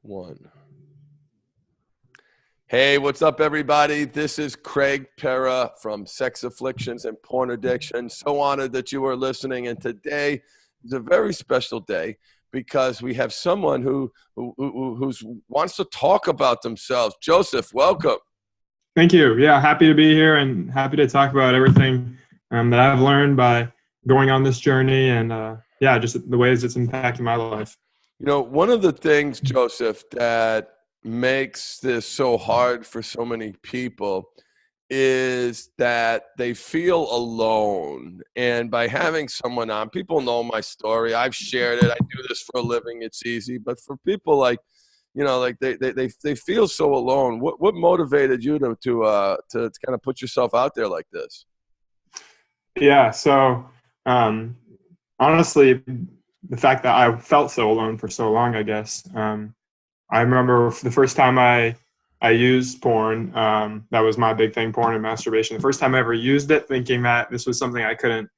One. Hey, what's up, everybody? This is Craig Pera from Sex Afflictions and Porn Addiction. So honored that you are listening. And today is a very special day because we have someone who wants to talk about themselves. Joseph, welcome. Thank you. Yeah, happy to be here and happy to talk about everything that I've learned by going on this journey and, just the ways it's impacting my life. You know, one of the things, Joseph, that makes this so hard for so many people is that they feel alone. And by having someone on, people know my story. I've shared it. I do this for a living. It's easy. But for people like, you know, like they feel so alone. What motivated you to kind of put yourself out there like this? Yeah. So honestly, the fact that I felt so alone for so long, I guess. I remember the first time I used porn. That was my big thing, porn and masturbation. The first time I ever used it, thinking that this was something I couldn't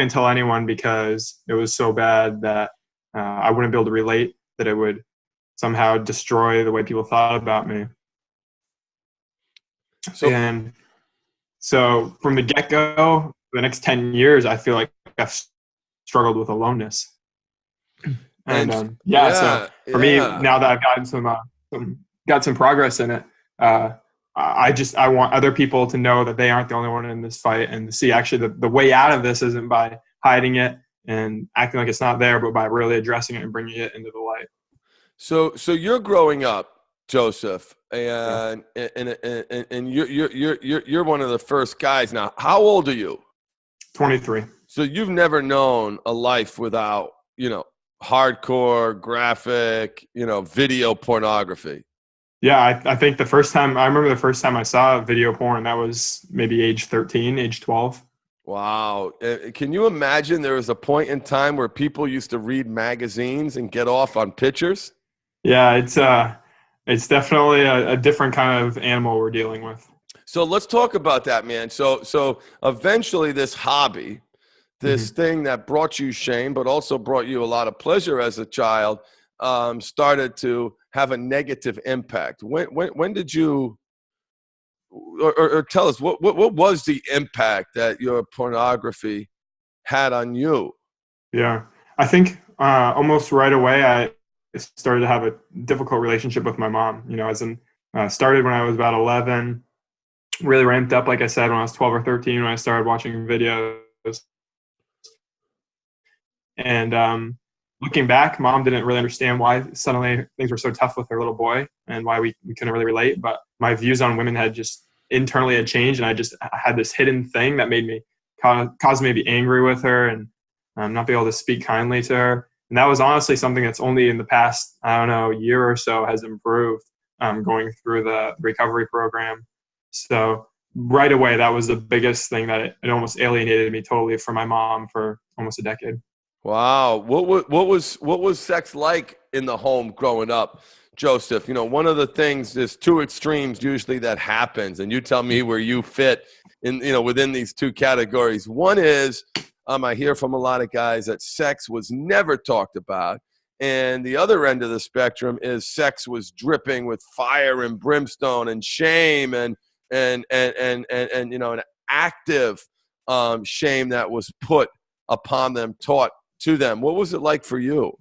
tell anyone because it was so bad that I wouldn't be able to relate, that it would somehow destroy the way people thought about me. And so from the get-go, the next 10 years, I feel like I've struggled with aloneness. And so for me, now that I've gotten got some progress in it, I want other people to know that they aren't the only one in this fight, and to see actually the way out of this isn't by hiding it and acting like it's not there, but by really addressing it and bringing it into the light. So you're growing up, Joseph, and you're one of the first guys. Now, how old are you? 23. So you've never known a life without, hardcore, graphic, video pornography. Yeah, I think I remember the first time I saw video porn, that was maybe age 13, age 12. Wow. Can you imagine there was a point in time where people used to read magazines and get off on pictures? Yeah, it's definitely a different kind of animal we're dealing with. So let's talk about that, man. So eventually this hobby, this thing that brought you shame, but also brought you a lot of pleasure as a child, started to have a negative impact. When did you, or tell us, what was the impact that your pornography had on you? Yeah, I think almost right away I started to have a difficult relationship with my mom. Started when I was about 11, really ramped up, like I said, when I was 12 or 13, when I started watching videos. And looking back, Mom didn't really understand why suddenly things were so tough with her little boy and why we couldn't really relate. But my views on women had just internally changed, and I just had this hidden thing that made me caused me to be angry with her and not be able to speak kindly to her. And that was honestly something that's only in the past, year or so has improved, going through the recovery program. So right away, that was the biggest thing, that it almost alienated me totally from my mom for almost a decade. Wow. What was sex like in the home growing up, Joseph? One of the things, there's two extremes usually that happens, and you tell me where you fit in, within these two categories. One is, I hear from a lot of guys that sex was never talked about. And the other end of the spectrum is sex was dripping with fire and brimstone and shame and an active shame that was put upon them, taught to them. What was it like for you?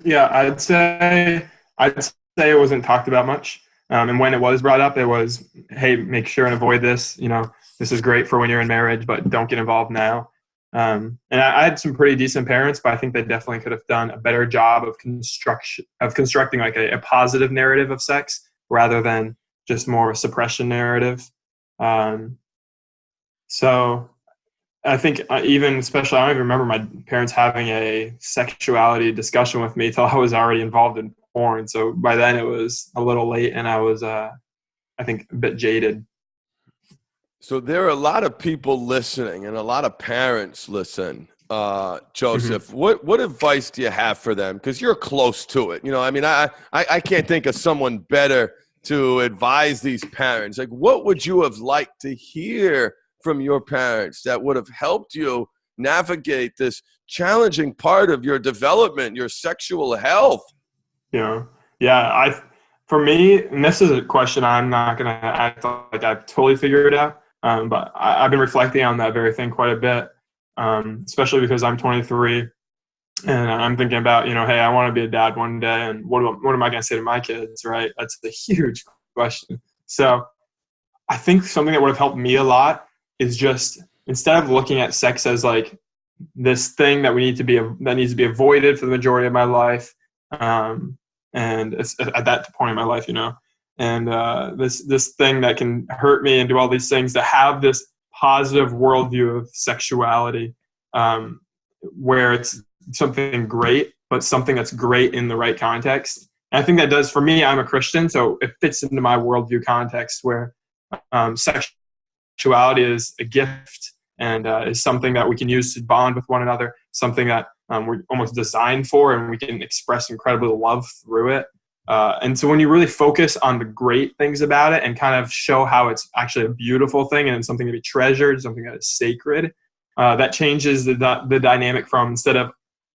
Yeah, I'd say it wasn't talked about much. And when it was brought up, it was, hey, make sure and avoid this. This is great for when you're in marriage, but don't get involved now. And I had some pretty decent parents, but I think they definitely could have done a better job of constructing like a positive narrative of sex rather than just more a suppression narrative. So I think especially, I don't even remember my parents having a sexuality discussion with me till I was already involved in porn. So by then it was a little late, and I was, I think, a bit jaded. So there are a lot of people listening, and a lot of parents listen. Joseph, what advice do you have for them? Because you're close to it. I can't think of someone better to advise these parents. Like, what would you have liked to hear from your parents that would have helped you navigate this challenging part of your development, your sexual health? Yeah, for me, and this is a question I'm not going to act like I've totally figured it out, but I've been reflecting on that very thing quite a bit, especially because I'm 23 and I'm thinking about, hey, I want to be a dad one day, and what am I going to say to my kids, right? That's a huge question. So I think something that would have helped me a lot is just, instead of looking at sex as like this thing that needs to be avoided for the majority of my life, and it's at that point in my life, and this thing that can hurt me and do all these things, to have this positive worldview of sexuality, where it's something great, but something that's great in the right context. And I think that does, for me, I'm a Christian, so it fits into my worldview context where sexuality is a gift and is something that we can use to bond with one another, something that we're almost designed for, and we can express incredible love through it. And so when you really focus on the great things about it and kind of show how it's actually a beautiful thing and something to be treasured, something that is sacred, that changes the dynamic from, instead of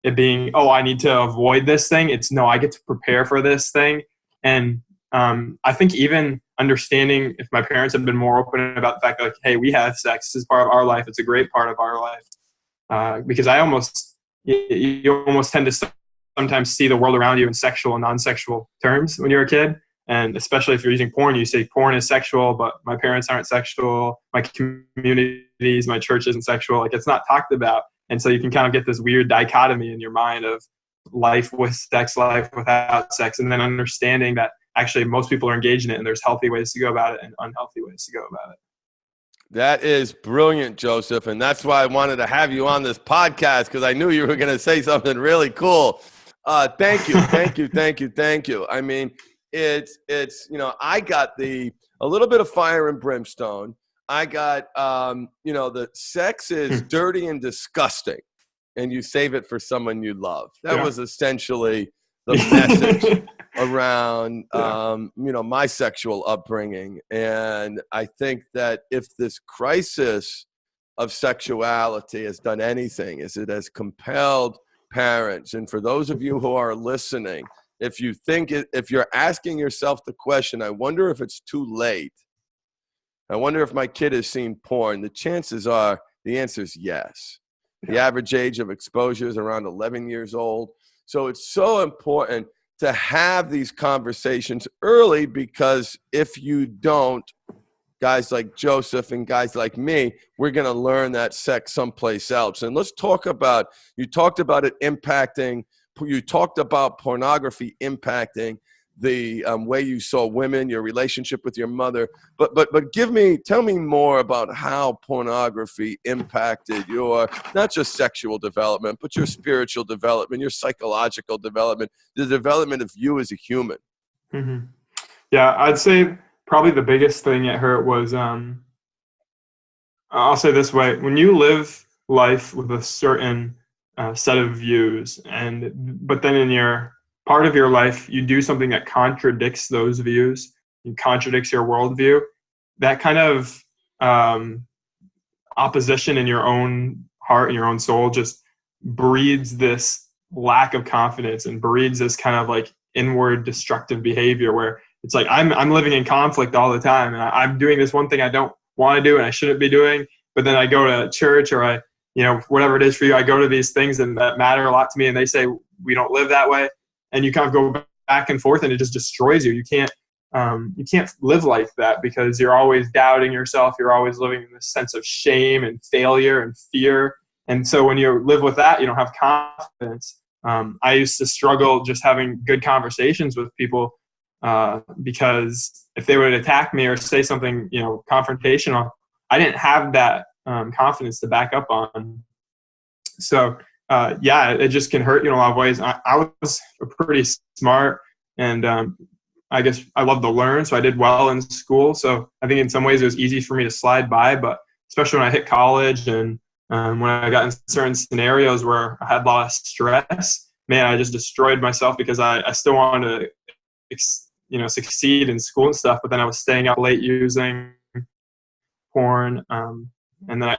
it being, oh, I need to avoid this thing, it's, no, I get to prepare for this thing. And I think even understanding, if my parents have been more open about the fact that, like, hey, we have sex, this is part of our life, it's a great part of our life, because you almost tend to sometimes see the world around you in sexual and non-sexual terms when you're a kid. And especially if you're using porn, you say porn is sexual, but my parents aren't sexual, my communities, my church isn't sexual. Like, it's not talked about. And so you can kind of get this weird dichotomy in your mind of life with sex, life without sex, and then understanding that actually most people are engaged in it, and there's healthy ways to go about it and unhealthy ways to go about it. That is brilliant, Joseph. And that's why I wanted to have you on this podcast, because I knew you were going to say something really cool. Thank you. I mean, it's I got a little bit of fire and brimstone. I got, the sex is dirty and disgusting, and you save it for someone you love. That was essentially the message around, my sexual upbringing. And I think that if this crisis of sexuality has done anything, is it has compelled parents. And for those of you who are listening, if you're asking yourself the question, I wonder if it's too late, I wonder if my kid has seen porn, the chances are the answer is yes. The average age of exposure is around 11 years old. So it's so important to have these conversations early, because if you don't, guys like Joseph and guys like me, we're going to learn that sex someplace else. And let's talk about, you talked about pornography impacting the way you saw women, your relationship with your mother. But tell me more about how pornography impacted your, not just sexual development, but your spiritual development, your psychological development, the development of you as a human. Mm-hmm. Yeah, I'd say probably the biggest thing it hurt was, I'll say this way, when you live life with a certain set of views, but then in your part of your life, you do something that contradicts those views, and contradicts your worldview, that kind of opposition in your own heart and your own soul just breeds this lack of confidence and breeds this kind of like inward destructive behavior where it's like I'm living in conflict all the time, and I'm doing this one thing I don't want to do and I shouldn't be doing, but then I go to church, or whatever it is for you, I go to these things and that matter a lot to me, and they say we don't live that way, and you kind of go back and forth, and it just destroys you. You can't live like that, because you're always doubting yourself. You're always living in this sense of shame and failure and fear. And so when you live with that, you don't have confidence. I used to struggle just having good conversations with people, because if they would attack me or say something, confrontational, I didn't have that confidence to back up on. So it just can hurt you in a lot of ways. I was pretty smart, and I guess I love to learn, so I did well in school. So I think in some ways it was easy for me to slide by, but especially when I hit college and when I got in certain scenarios where I had a lot of stress, man, I just destroyed myself, because I still wanted to succeed in school and stuff, but then I was staying up late using porn, and then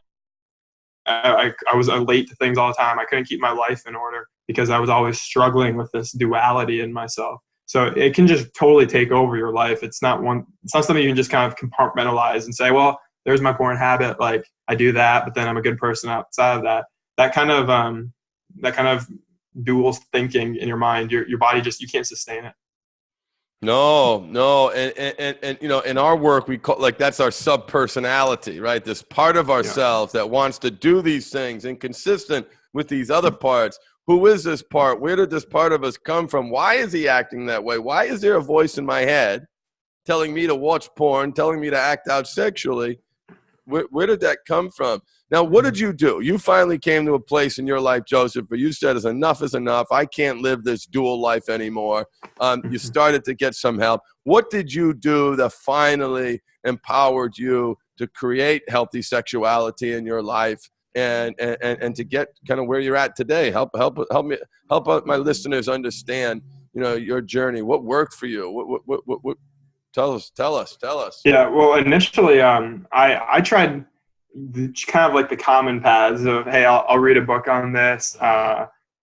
I was late to things all the time. I couldn't keep my life in order because I was always struggling with this duality in myself. So it can just totally take over your life. It's not something you can just kind of compartmentalize and say, well, there's my porn habit. Like I do that, but then I'm a good person outside of that. That kind of dual thinking in your mind, your body you can't sustain it. No. And you know, in our work, we call that's our sub-personality, right? This part of ourselves that wants to do these things inconsistent with these other parts. Who is this part? Where did this part of us come from? Why is he acting that way? Why is there a voice in my head telling me to watch porn, telling me to act out sexually? Where did that come from? Now, what did you do? You finally came to a place in your life, Joseph, where you said, enough is enough. I can't live this dual life anymore. You started to get some help. What did you do that finally empowered you to create healthy sexuality in your life and to get kind of where you're at today? Help my listeners understand, you know, your journey. What worked for you? What Tell us. Yeah, well, initially, I tried kind of like the common paths of, hey, I'll read a book on this.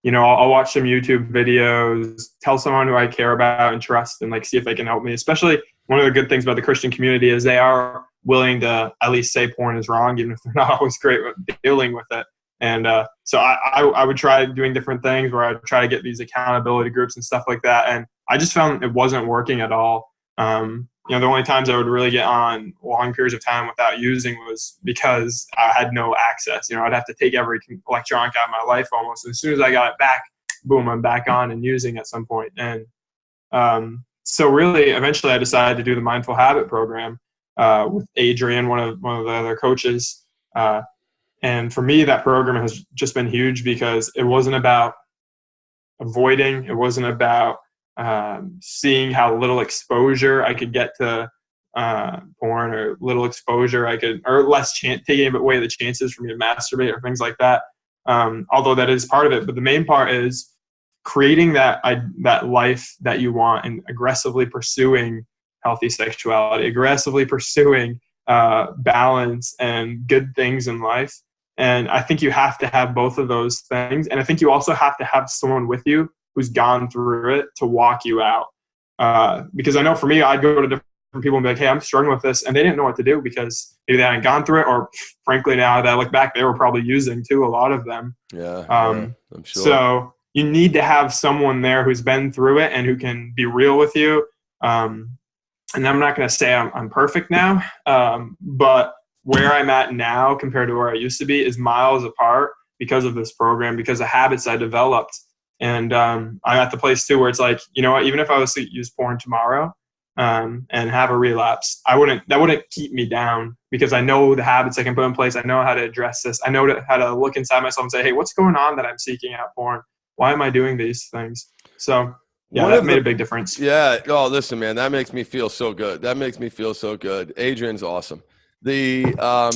You know, I'll watch some YouTube videos, tell someone who I care about and trust, and like see if they can help me. Especially one of the good things about the Christian community is they are willing to at least say porn is wrong, even if they're not always great with dealing with it. And so I would try doing different things where I'd try to get these accountability groups and stuff like that. And I just found it wasn't working at all. You know, the only times I would really get on long periods of time without using was because I had no access. You know, I'd have to take every electronic out of my life almost. And as soon as I got it back, boom, I'm back on and using at some point. And so really, eventually I decided to do the Mindful Habit program with Adrian, one of the other coaches. And for me, that program has just been huge because it wasn't about avoiding. It wasn't about seeing how little exposure I could get to porn, or little exposure I could, or less taking away the chances for me to masturbate or things like that. Although that is part of it, but the main part is creating that life that you want and aggressively pursuing healthy sexuality, aggressively pursuing balance and good things in life. And I think you have to have both of those things. And I think you also have to have someone with you who's gone through it to walk you out. Because I know for me, I'd go to different people and be like, hey, I'm struggling with this. And they didn't know what to do because maybe they hadn't gone through it, or frankly, now that I look back, they were probably using too, a lot of them. Yeah, I'm sure. So you need to have someone there who's been through it and who can be real with you. And I'm not going to say I'm perfect now, but where I'm at now compared to where I used to be is miles apart because of this program, because of habits I developed. And I'm at the place too where it's like, you know what, even if I was to use porn tomorrow and have a relapse, that wouldn't keep me down, because I know the habits I can put in place. I know how to address this. I know how to look inside myself and say, hey, what's going on that I'm seeking out porn? Why am I doing these things? So yeah, that made a big difference. Yeah. Oh, listen, man, that makes me feel so good. Adrian's awesome. One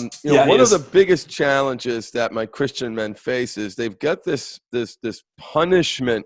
of the biggest challenges that my Christian men face is they've got this punishment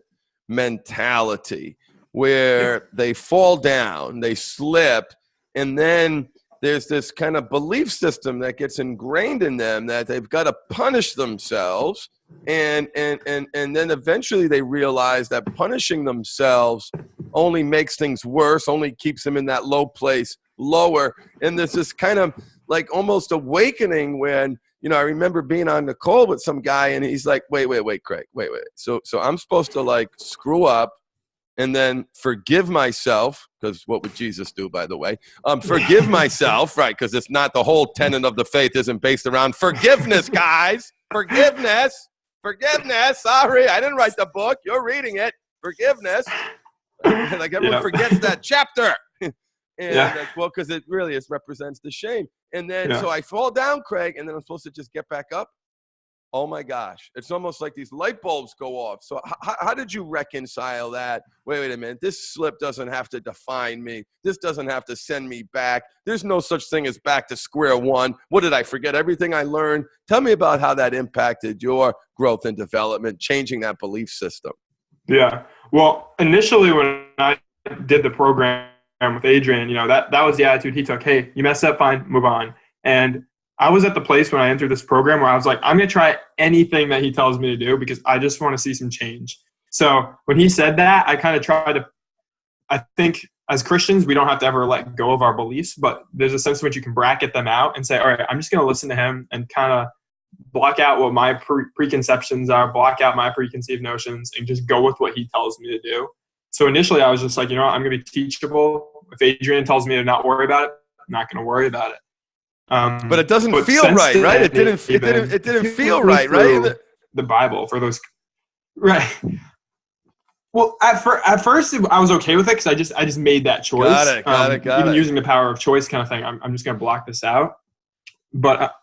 mentality where they fall down, they slip, and then there's this kind of belief system that gets ingrained in them that they've got to punish themselves, and then eventually they realize that punishing themselves only makes things worse, only keeps them in that low place lower. And there's this kind of like almost awakening when, you know, I remember being on the call with some guy and he's like, wait, Craig, wait. So I'm supposed to like screw up and then forgive myself, because what would Jesus do, by the way? Forgive myself, right? Because it's not, the whole tenet of the faith isn't based around forgiveness, guys. Forgiveness. Sorry, I didn't write the book. You're reading it. Forgiveness. Like everyone forgets that chapter. Well, because it really represents the shame. And then so I fall down, Craig, and then I'm supposed to just get back up. Oh my gosh, it's almost like these light bulbs go off. So how did you reconcile that? Wait a minute, this slip doesn't have to define me. This doesn't have to send me back. There's no such thing as back to square one. What did I forget? Everything I learned? Tell me about how that impacted your growth and development, changing that belief system. Yeah, well, initially when I did the program with Adrian, you know, that was the attitude he took. Hey, you messed up, fine, move on. And I was at the place when I entered this program where I was like, I'm going to try anything that he tells me to do because I just want to see some change. So when he said that, I kind of tried to I think as Christians, we don't have to ever let go of our beliefs, but there's a sense in which you can bracket them out and say, all right, I'm just going to listen to him and kind of block out what my preconceptions are, block out my preconceived notions, and just go with what he tells me to do. So initially I was just like, you know what, I'm going to be teachable. If Adrian tells me to not worry about it, I'm not going to worry about it. But it doesn't feel right, right? It didn't feel right, right? The Bible for those, right? Well, at first I was okay with it because I just made that choice. Got it. Even using the power of choice kind of thing. I'm just going to block this out. But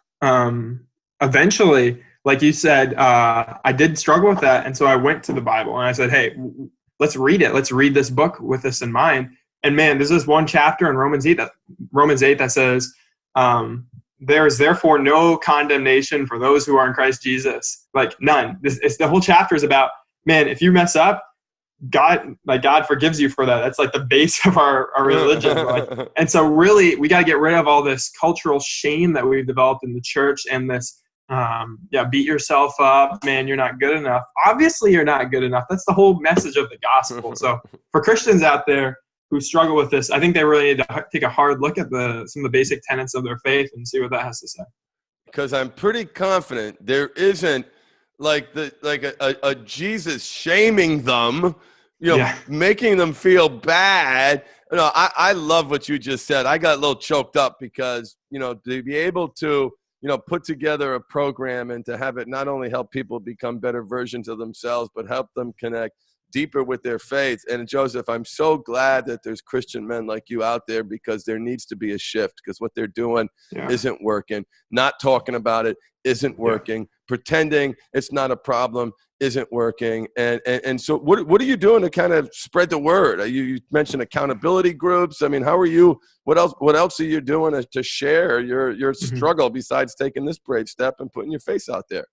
eventually, like you said, I did struggle with that, and so I went to the Bible and I said, "Hey, let's read it. Let's read this book with this in mind." And man, there's this one chapter in Romans 8 that says, there is therefore no condemnation for those who are in Christ Jesus. Like none. The whole chapter is about, man, if you mess up, God forgives you for that. That's like the base of our religion. And so really we got to get rid of all this cultural shame that we've developed in the church and this, beat yourself up, man, you're not good enough. Obviously you're not good enough. That's the whole message of the gospel. So for Christians out there who struggle with this, I think they really need to take a hard look at some of the basic tenets of their faith and see what that has to say. Because I'm pretty confident there isn't a Jesus shaming them, making them feel bad. I love what you just said. I got a little choked up because, to be able to, put together a program and to have it not only help people become better versions of themselves, but help them connect deeper with their faith. And Joseph, I'm so glad that there's Christian men like you out there, because there needs to be a shift, because what they're doing isn't working. Not talking about it isn't working. Pretending it's not a problem isn't working. And so what are you doing to kind of spread the word? You mentioned accountability groups. I mean, how are you, what else are you doing to share your struggle besides taking this brave step and putting your face out there?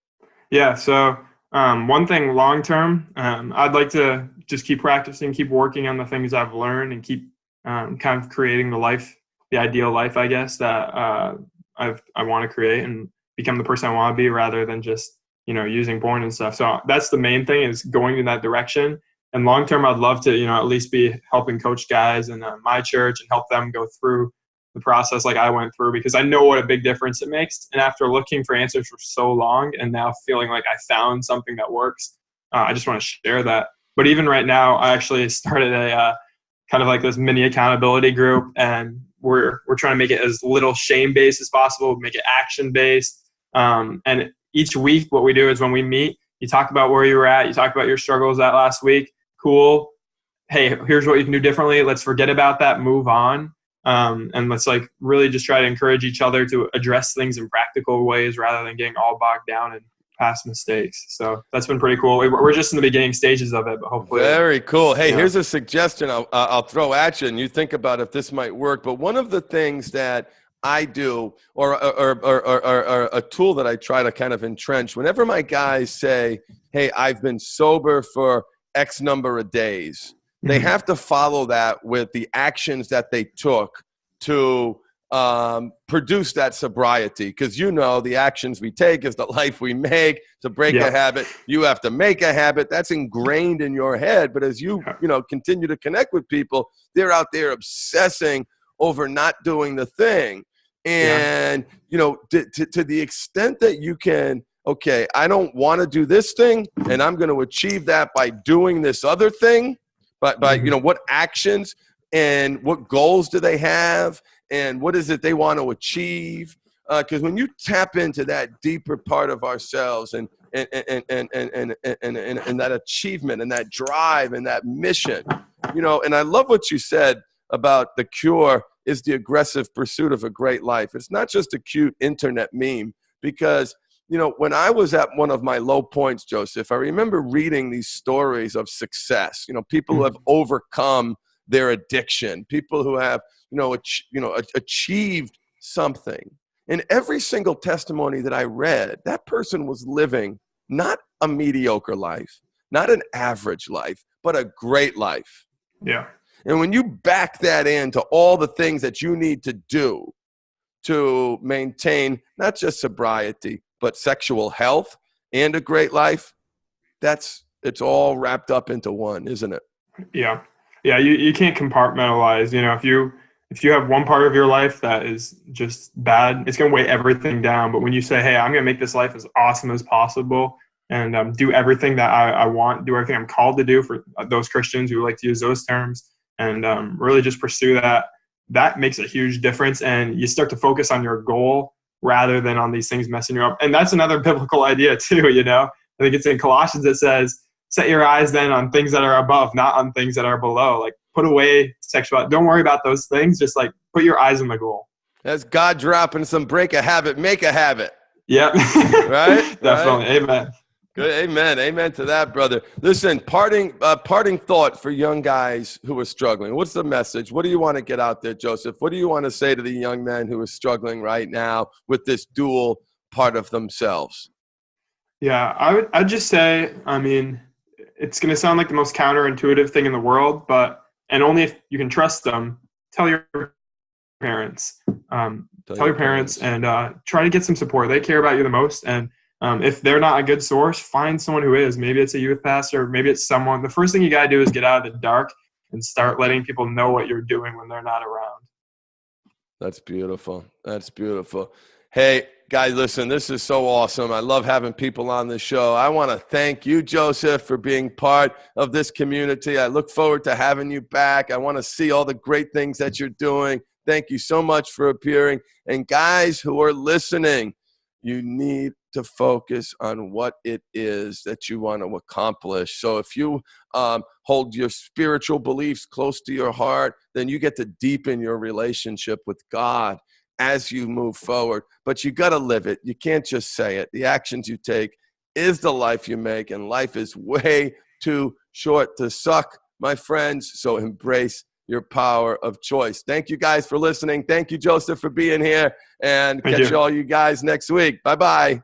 Yeah. So one thing long-term, I'd like to just keep practicing, keep working on the things I've learned, and keep kind of creating the ideal life, I guess, that I want to create and become the person I want to be, rather than just, using porn and stuff. So that's the main thing, is going in that direction. And long-term, I'd love to, at least be helping coach guys in my church and help them go through the process like I went through, because I know what a big difference it makes. And after looking for answers for so long and now feeling like I found something that works, I just want to share that. But even right now, I actually started a kind of like this mini accountability group, and we're trying to make it as little shame-based as possible, make it action-based. And each week what we do is when we meet, you talk about where you were at, you talk about your struggles that last week. Cool. Hey, here's what you can do differently. Let's forget about that, move on. And let's really just try to encourage each other to address things in practical ways rather than getting all bogged down in past mistakes. So that's been pretty cool. We're just in the beginning stages of it, but hopefully. Very cool. Hey, here's a suggestion I'll throw at you, and you think about if this might work. But one of the things that I do, or a tool that I try to kind of entrench, whenever my guys say, hey, I've been sober for X number of days, they have to follow that with the actions that they took to produce that sobriety. Because the actions we take is the life we make. To break a habit, you have to make a habit. That's ingrained in your head. But as you continue to connect with people, they're out there obsessing over not doing the thing. And to the extent that you can, okay, I don't want to do this thing, and I'm going to achieve that by doing this other thing. But what actions and what goals do they have, and what is it they want to achieve? Because when you tap into that deeper part of ourselves and that achievement and that drive and that mission, and I love what you said about the cure is the aggressive pursuit of a great life. It's not just a cute internet meme, because when I was at one of my low points, Joseph, I remember reading these stories of success, people who have overcome their addiction, people who have, achieved something. In every single testimony that I read, that person was living not a mediocre life, not an average life, but a great life. Yeah. And when you back that into all the things that you need to do to maintain not just sobriety, but sexual health and a great life, it's all wrapped up into one, isn't it? Yeah. Yeah, you can't compartmentalize. If you have one part of your life that is just bad, it's gonna weigh everything down. But when you say, "Hey, I'm gonna make this life as awesome as possible," and do everything that I want, do everything I'm called to do, for those Christians who like to use those terms, and really just pursue that, that makes a huge difference. And you start to focus on your goal rather than on these things messing you up. And that's another biblical idea too. I think it's in Colossians that says, set your eyes then on things that are above, not on things that are below. Like, put away sexuality. Don't worry about those things. Just like put your eyes on the goal. That's God dropping some break a habit, make a habit. Yep. Right? Definitely. Right? Amen. Good. Amen. Amen to that, brother. Listen, parting thought for young guys who are struggling. What's the message? What do you want to get out there, Joseph? What do you want to say to the young men who are struggling right now with this dual part of themselves? Yeah, I'd just say, I mean, it's going to sound like the most counterintuitive thing in the world, and only if you can trust them, tell your parents. Tell your parents and try to get some support. They care about you the most. And if they're not a good source, find someone who is. Maybe it's a youth pastor, maybe it's someone. The first thing you got to do is get out of the dark and start letting people know what you're doing when they're not around. That's beautiful. That's beautiful. Hey, guys, listen, this is so awesome. I love having people on the show. I want to thank you, Joseph, for being part of this community. I look forward to having you back. I want to see all the great things that you're doing. Thank you so much for appearing. And guys who are listening, you need to focus on what it is that you want to accomplish. So if you hold your spiritual beliefs close to your heart, then you get to deepen your relationship with God as you move forward. But you got to live it. You can't just say it. The actions you take is the life you make, and life is way too short to suck, my friends. So embrace your power of choice. Thank you guys for listening. Thank you, Joseph, for being here, and catch all you guys next week. Bye-bye.